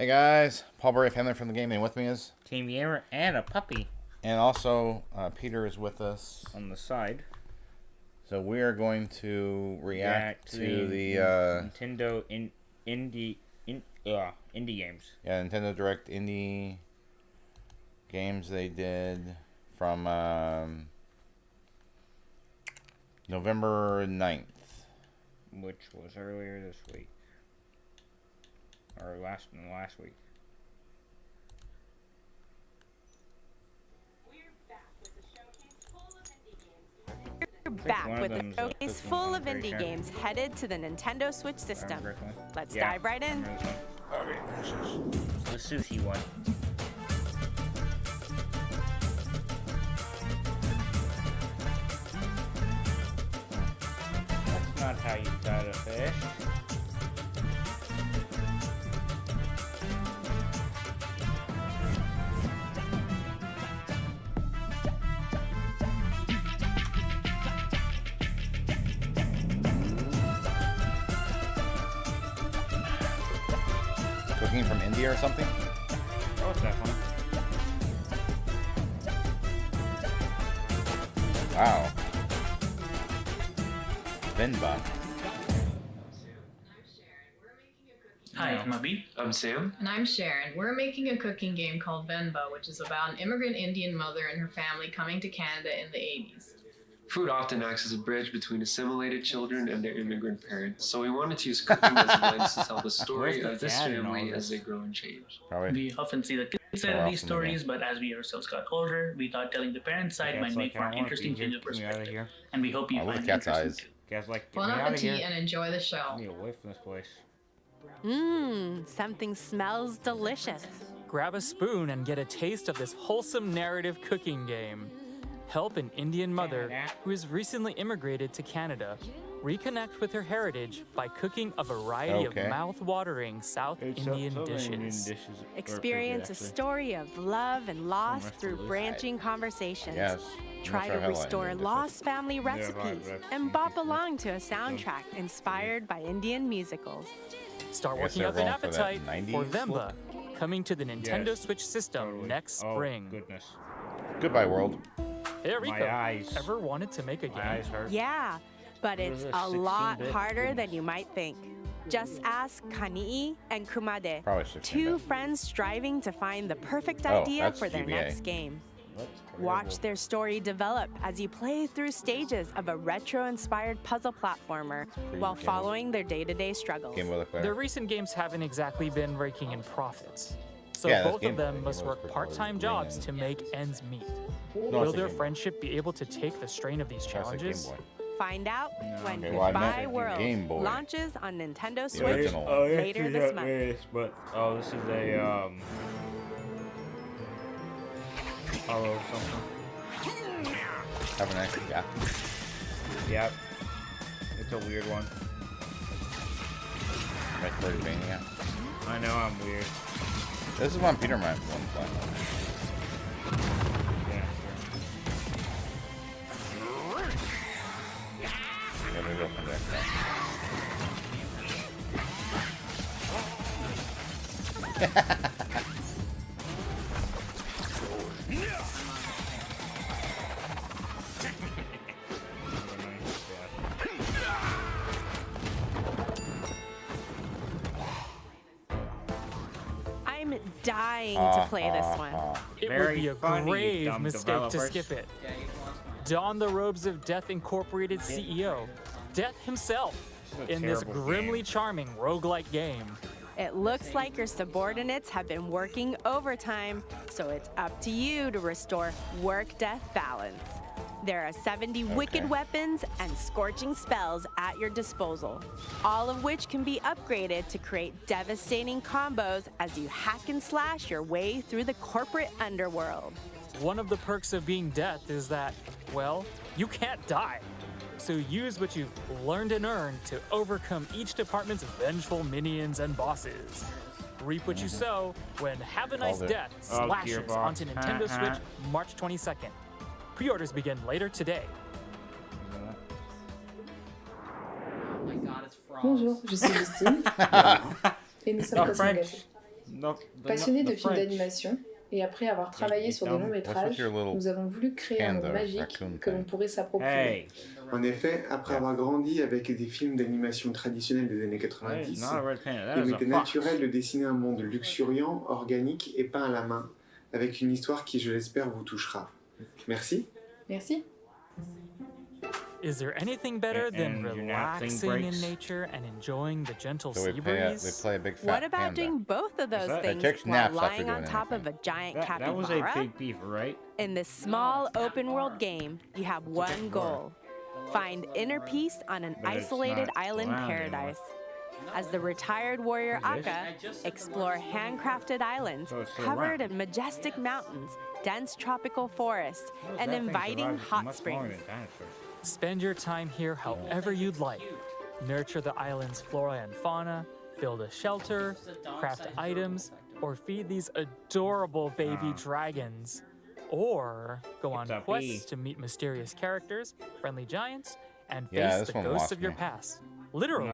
Hey guys, Paul Burry, family from the game, and with me is Team Gamer and a puppy. And also Peter is with us on the side. So we are going to react to the Nintendo indie games. Yeah, Nintendo Direct indie games they did from November 9th. Which was earlier this week. Or last week. We're back with a showcase full of indie games headed to the Nintendo Switch system. Let's dive right in. The sushi one. That's not how you cut a fish. Cooking from India or something? Oh, it's that one. Wow. Venba. Hi, I'm Abhi. I'm Sam. And I'm Sharon. We're making a cooking game called Venba, which is about an immigrant Indian mother and her family coming to Canada in the 80s. Food often acts as a bridge between assimilated children and their immigrant parents, so we wanted to use cooking as a lens to tell the story of this family as they grow and change. Probably. We often see the kids side of these stories, but as we ourselves got older, we thought telling the parents' side might make for an interesting change of perspective. And we hope you find it cat's interesting eyes. too. Guys, like, Bon get me out of appetit here. and enjoy the show. Get away from this place. Something smells delicious. Grab a spoon and get a taste of this wholesome narrative cooking game. Help an Indian mother who has recently immigrated to Canada reconnect with her heritage by cooking a variety of mouth-watering South Indian dishes. Experience a story of love and loss through branching conversations. Yes. Try to restore lost family recipes and bop along to a soundtrack inspired by Indian musicals. Start working up an appetite for Venba, coming to the Nintendo Switch system next spring. Goodness. Goodbye, world. Hey, Rico, My eyes. ever wanted to make a game? My eyes hurt. Yeah, but it's a 16 lot bit? harder than you might think. Just ask Kani'i and Kumade, Probably 16 two bit. friends striving to find the perfect Oh, idea that's for their GBA. next game. Watch their story develop as you play through stages of a retro-inspired puzzle platformer while following their day-to-day struggles. Game Boy Color. Their recent games haven't exactly been raking in profits. So Yeah, that's both Game of Boy. them Game must Boy work Color part-time was jobs green to make ends meet. No, Will it's a their Game Boy. friendship be able to take the strain of these That's a Game challenges? Boy. Find out when Okay, well, I Goodbye meant World Game Boy. launches on Nintendo The Switch original. later this month. But this is a Hollow something. Haven't actually got Yep. It's a weird one. Metroidvania. I know I'm weird. This is one Peter might want to play. Yeah, Yeah, maybe I'll come back to that. I'm dying to play this one. It would Very be a funny, you grave dumb mistake developers. to skip it. Don the robes of Death Incorporated CEO, Death himself, in this terrible grimly game. charming roguelike game. It looks like your subordinates have been working overtime, so it's up to you to restore work-death balance. There are 70 wicked weapons and scorching spells at your disposal, all of which can be upgraded to create devastating combos as you hack and slash your way through the corporate underworld. One of the perks of being Death is that, well, you can't die. So use what you've learned and earned to overcome each department's vengeful minions and bosses. Reap what you sow when Have a Nice Death slashes Gearbox. onto Nintendo Switch March 22nd. Pre-orders begin later today. Oh my god, it's frogs. Bonjour, je suis Lucie et nous sommes Not Cosmo French. Gâteau. Passionné de films d'animation, et après avoir travaillé sur des longs métrages, nous avons voulu créer un monde magique que l'on pourrait s'approprier. En effet, après avoir grandi avec des films d'animation traditionnels des années 90, il m'était naturel de dessiner un monde luxuriant, organique et peint à la main, avec une histoire qui, je l'espère, vous touchera. Merci. Merci. Is there anything better than relaxing in nature and enjoying the gentle sea breeze? play a big fat What about panda. doing both of those things takes while naps after lying on doing top of a giant capybara? That was a big beaver, right? In this small open world game, you have one goal. Find inner peace on an isolated island paradise. As the retired warrior Akka, explore handcrafted islands covered in majestic mountains, dense tropical forests, and inviting hot springs. Spend your time here however you'd like. Nurture the island's flora and fauna, build a shelter, craft items, or feed these adorable baby dragons. Or go on quests to meet mysterious characters, friendly giants, and face the ghosts of your past. Literally.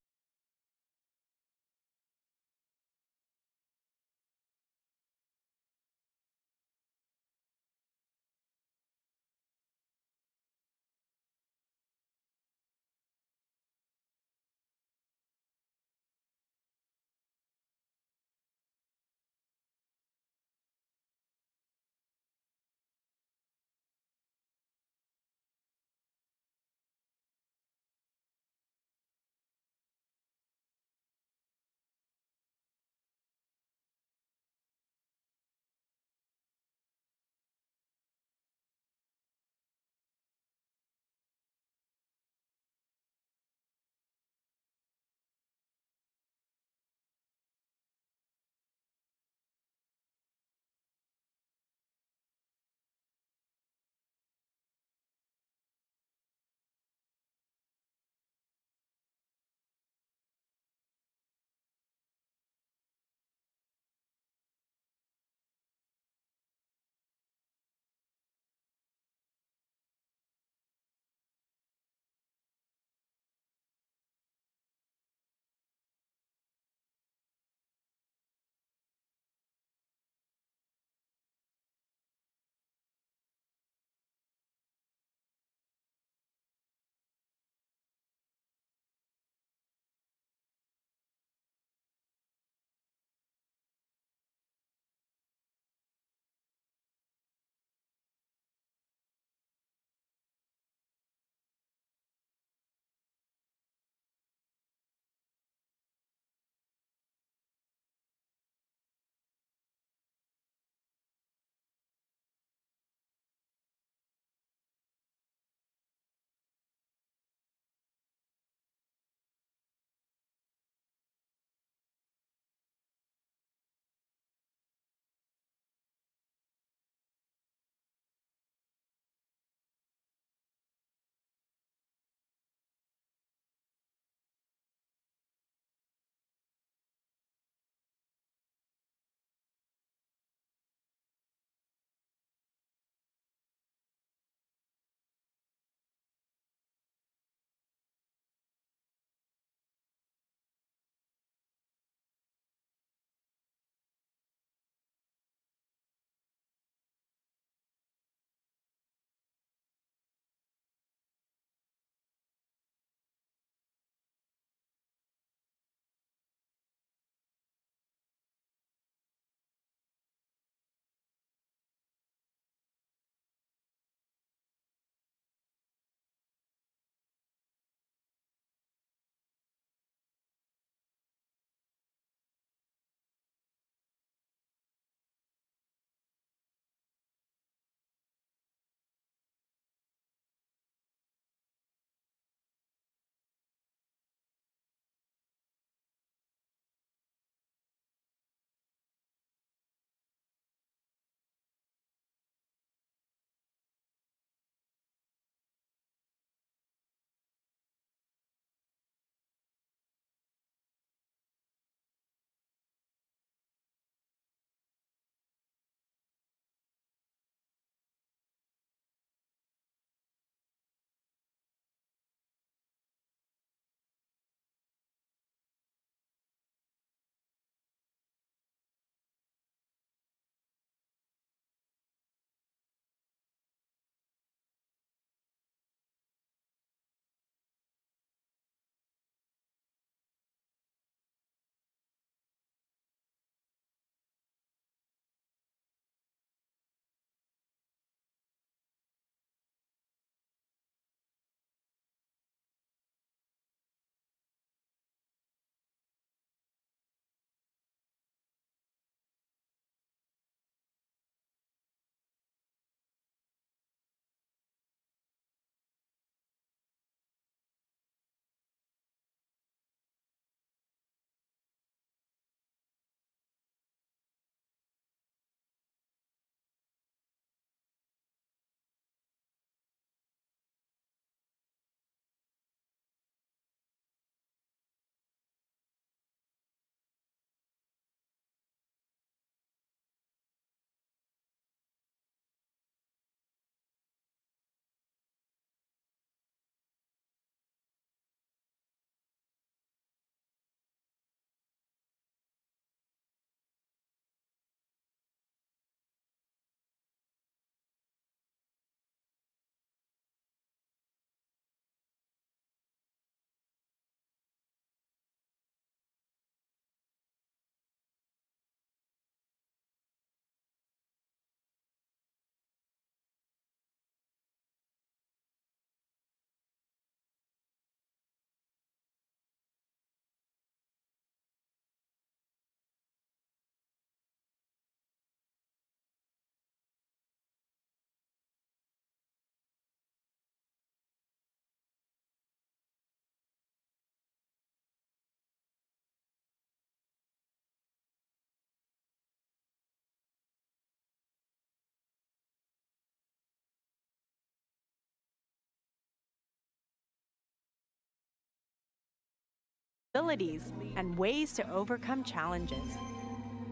possibilities and ways to overcome challenges.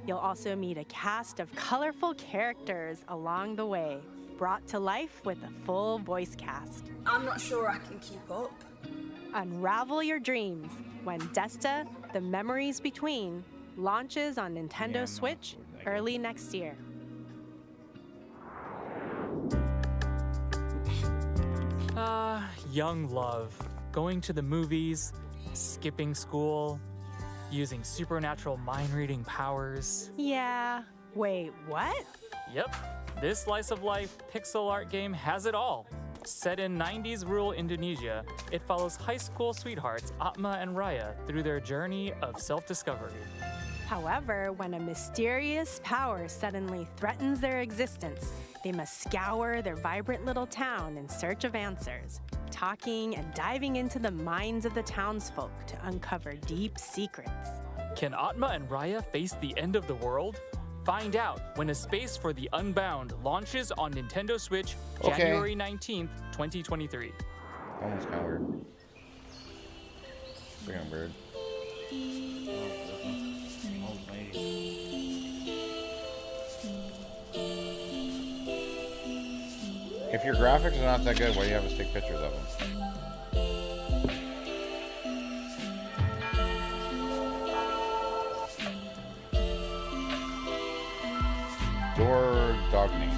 You'll also meet a cast of colorful characters along the way, brought to life with a full voice cast. I'm not sure I can keep up. Unravel your dreams when Desta, The Memories Between, launches on Nintendo Switch early next year. Young love. Going to the movies, skipping school, using supernatural mind-reading powers. Yeah. Wait, what? Yep. This slice of life pixel art game has it all. Set in 90s rural Indonesia, it follows high school sweethearts Atma and Raya through their journey of self-discovery. However, when a mysterious power suddenly threatens their existence, they must scour their vibrant little town in search of answers, talking and diving into the minds of the townsfolk to uncover deep secrets. Can Atma and Raya face the end of the world? Find out when A Space for the Unbound launches on Nintendo Switch January 19th, 2023. Almost kind of weird. Freaking weird. If your graphics are not that good, why do you have us take pictures of them? Door Dogny.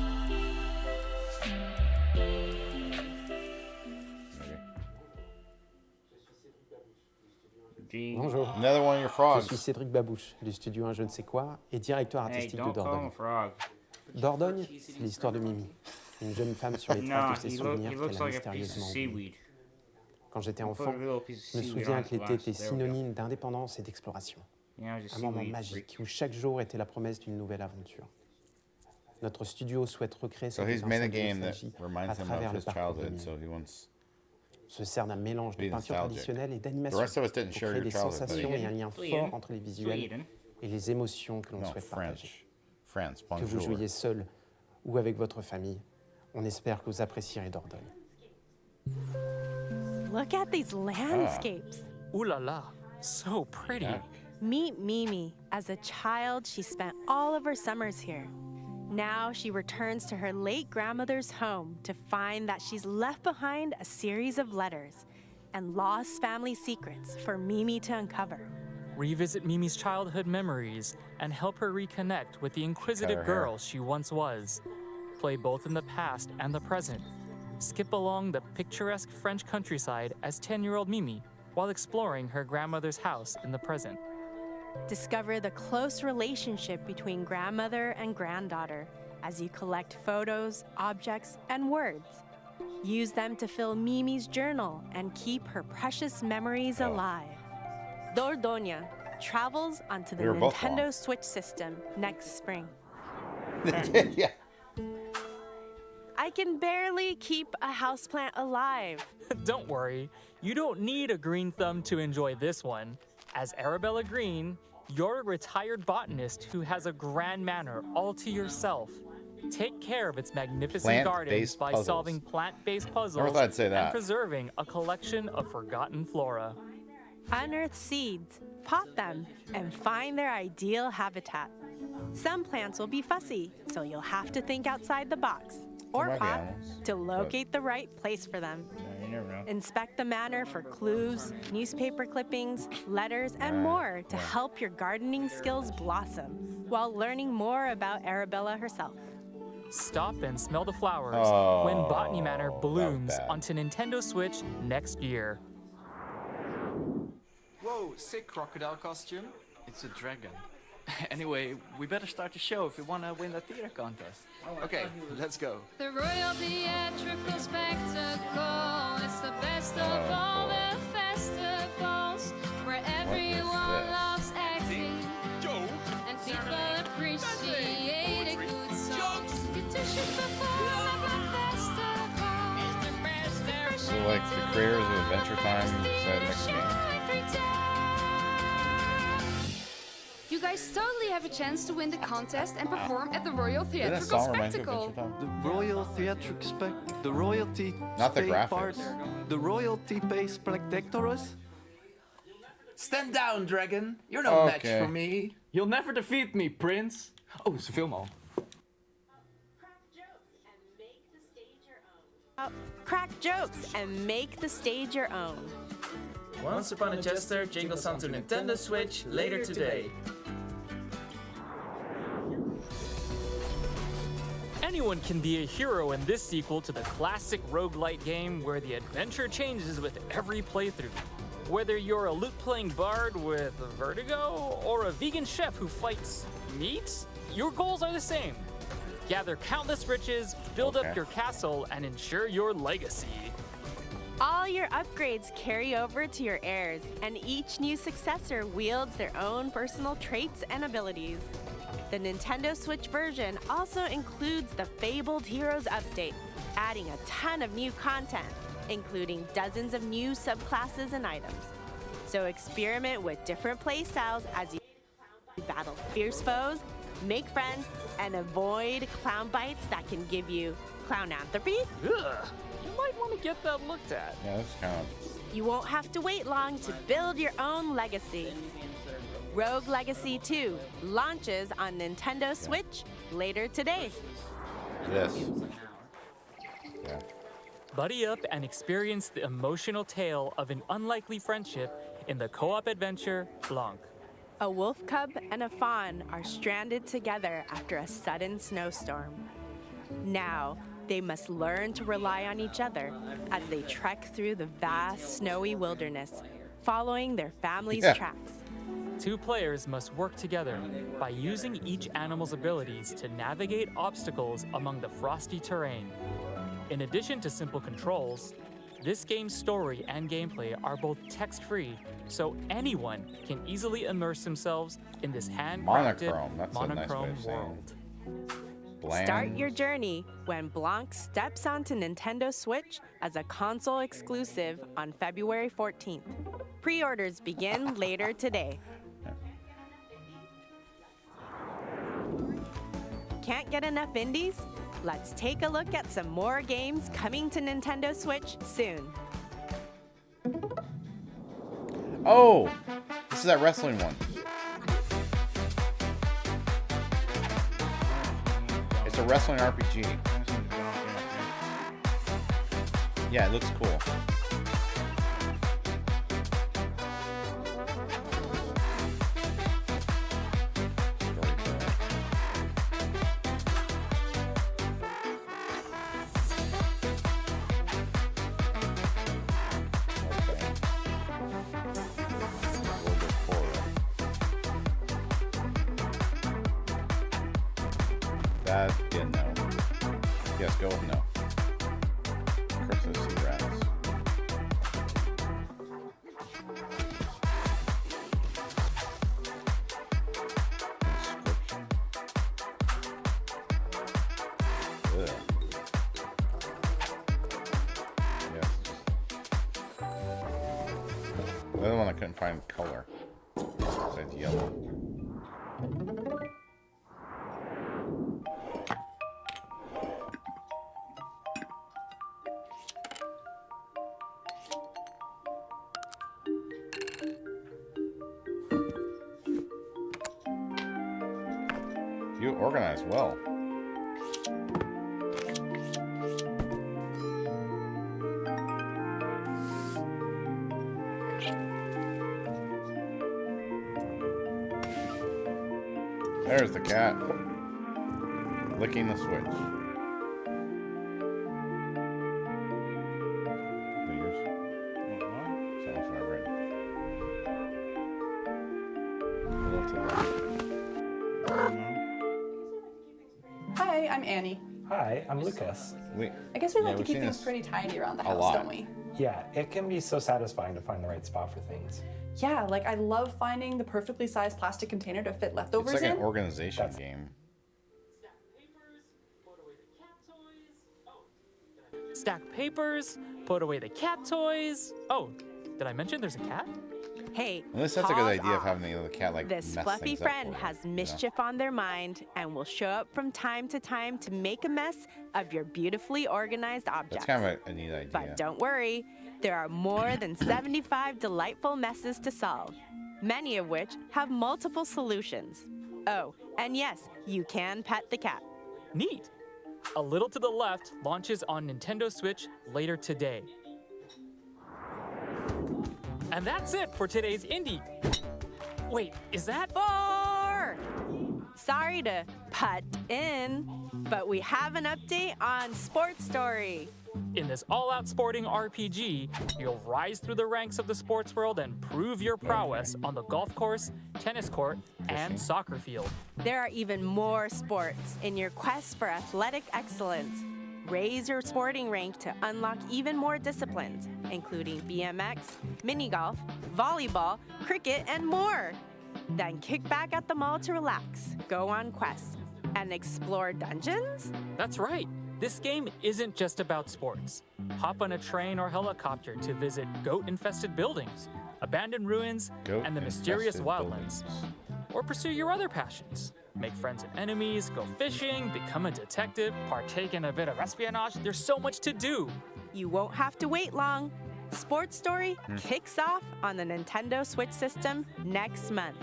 Bonjour. Another one of your frogs. Je suis Cédric Babouche, du studio Un Je ne sais quoi et directeur artistique de Dordogne. Dordogne, c'est l'histoire de Mimi, une jeune femme sur les traces de ses souvenirs qu'elle a mystérieusement oubliés. Quand j'étais enfant, je me souviens que l'été était synonyme d'indépendance et d'exploration. Un moment magique où chaque jour était la promesse d'une nouvelle aventure. Notre studio souhaite recréer cette étincelle de nostalgie à travers le parcours de Mimi. Se sert d'un mélange de peinture traditionnelle et d'animation pour créer des sensations et un lien fort entre les visuels et les émotions que l'on souhaite partager. Que vous jouiez seul ou avec votre famille, on espère que vous apprécierez Dordogne. Look at these landscapes. Ooh la la, so pretty. Meet Mimi. As a child, she spent all of her summers here. Now she returns to her late grandmother's home to find that she's left behind a series of letters and lost family secrets for Mimi to uncover. Revisit Mimi's childhood memories and help her reconnect with the inquisitive girl she once was. Play both in the past and the present. Skip along the picturesque French countryside as 10-year-old Mimi while exploring her grandmother's house in the present. Discover the close relationship between grandmother and granddaughter as you collect photos, objects, and words. Use them to fill Mimi's journal and keep her precious memories alive. Dordogne travels onto the Nintendo Switch system next spring. Yeah. I can barely keep a houseplant alive. Don't worry, you don't need a green thumb to enjoy this one. As Arabella Green, you're a retired botanist who has a grand manor all to yourself. Take care of its magnificent gardens by solving plant-based puzzles and preserving a collection of forgotten flora. Unearth seeds, pot them, and find their ideal habitat. Some plants will be fussy, so you'll have to think outside the box or pot to locate the right place for them. You never know. Inspect the manor for clues, newspaper clippings, letters, and more to help your gardening skills blossom while learning more about Arabella herself. Stop and smell the flowers when Botany Manor blooms onto Nintendo Switch next year. Whoa, sick crocodile costume. It's a dragon. Anyway, we better start the show if we want to win the theater contest. Okay, let's go. The Royal Theatrical Spectacle. It's the best of all the festivals where everyone loves acting and people appreciate a good song. Get to shoot perform at the festival. So like the creators of Adventure Time decided next game. You guys totally have a chance to win the contest and perform at the Royal Theatrical Spectacle. The Royal Theatrical Spectacle. The Royalty. Not the graphics. The Royalty Pay Spectaculars. Stand down, dragon. You're no match for me. You'll never defeat me, Prince. Oh, ze film al. Crack jokes and make the stage your own. Once Upon a Jester jingles onto Nintendo Switch later today. Anyone can be a hero in this sequel to the classic roguelite game where the adventure changes with every playthrough. Whether you're a lute-playing bard with vertigo or a vegan chef who fights meat, your goals are the same. Gather countless riches, build up your castle, and ensure your legacy. All your upgrades carry over to your heirs, and each new successor wields their own personal traits and abilities. The Nintendo Switch version also includes the Fabled Heroes update, adding a ton of new content, including dozens of new subclasses and items. So experiment with different playstyles as you battle fierce foes, make friends, and avoid clown bites that can give you clownanthropy. Ugh, you might want to get that looked at. Yeah, that's kind of... You won't have to wait long to build your own legacy. Rogue Legacy 2 launches on Nintendo Switch later today. Yes. Yeah. Buddy up and experience the emotional tale of an unlikely friendship in the co-op adventure Blanc. A wolf cub and a fawn are stranded together after a sudden snowstorm. Now, they must learn to rely on each other as they trek through the vast snowy wilderness, following their family's tracks. Two players must work together by using each animal's abilities to navigate obstacles among the frosty terrain. In addition to simple controls, this game's story and gameplay are both text-free, so anyone can easily immerse themselves in this handcrafted monochrome world. Start your journey when Blanc steps onto Nintendo Switch as a console exclusive on February 14th. Pre-orders begin later today. Can't get enough indies? Let's take a look at some more games coming to Nintendo Switch soon. Oh! This is that wrestling one. It's a wrestling RPG. Yeah, it looks cool. That didn't know. Yes, go with no. Christmas sea rats. Inscription. Ugh. Yes. The other one I couldn't find color. It said yellow. You organize well. There's the cat. Licking the switch. Hi, I'm Annie. Hi, I'm Lucas. I guess we like to keep things pretty tidy around the house, don't we? Yeah, it can be so satisfying to find the right spot for things. Yeah, like I love finding the perfectly sized plastic container to fit leftovers It's like in. an organization game. Stack papers, put away the cat toys. Oh, did I mention there's a cat? Hey, Unless that's a good idea of having the other cat like this mess fluffy things up friend for you, has mischief on their mind and will show up from time to time to make a mess of your beautifully organized objects. That's kind of a neat idea. But don't worry, there are more than 75 delightful messes to solve. many of which have multiple solutions. Oh, and yes, you can pet the cat. Neat. A Little to the Left launches on Nintendo Switch later today. And that's it for today's Indie. Wait, is that 4? Sorry to butt in, but we have an update on Sports Story. In this all-out sporting RPG, you'll rise through the ranks of the sports world and prove your prowess on the golf course, tennis court, and soccer field. There are even more sports in your quest for athletic excellence. Raise your sporting rank to unlock even more disciplines, including BMX, mini golf, volleyball, cricket, and more. Then kick back at the mall to relax, go on quests, and explore dungeons? That's right. This game isn't just about sports. Hop on a train or helicopter to visit goat-infested buildings, abandoned ruins, and the mysterious wildlands. Or pursue your other passions. Make friends and enemies, go fishing, become a detective, partake in a bit of espionage. There's so much to do. You won't have to wait long. Sports Story kicks off on the Nintendo Switch system next month.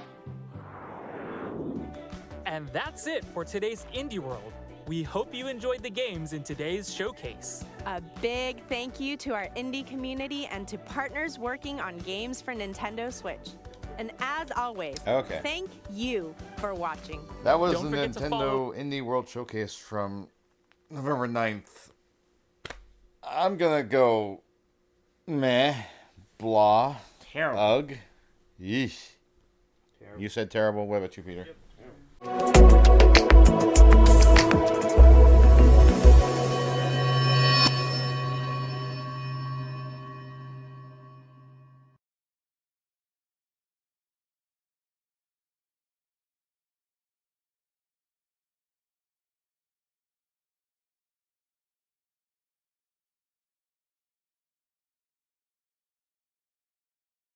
And that's it for today's Indie World. We hope you enjoyed the games in today's showcase. A big thank you to our indie community and to partners working on games for Nintendo Switch. And as always, thank you for watching. That was the Nintendo Indie World Showcase from November 9th. I'm gonna go meh, blah, terrible. Ugh, yeesh. Terrible. You said terrible. What about you, Peter? Yep.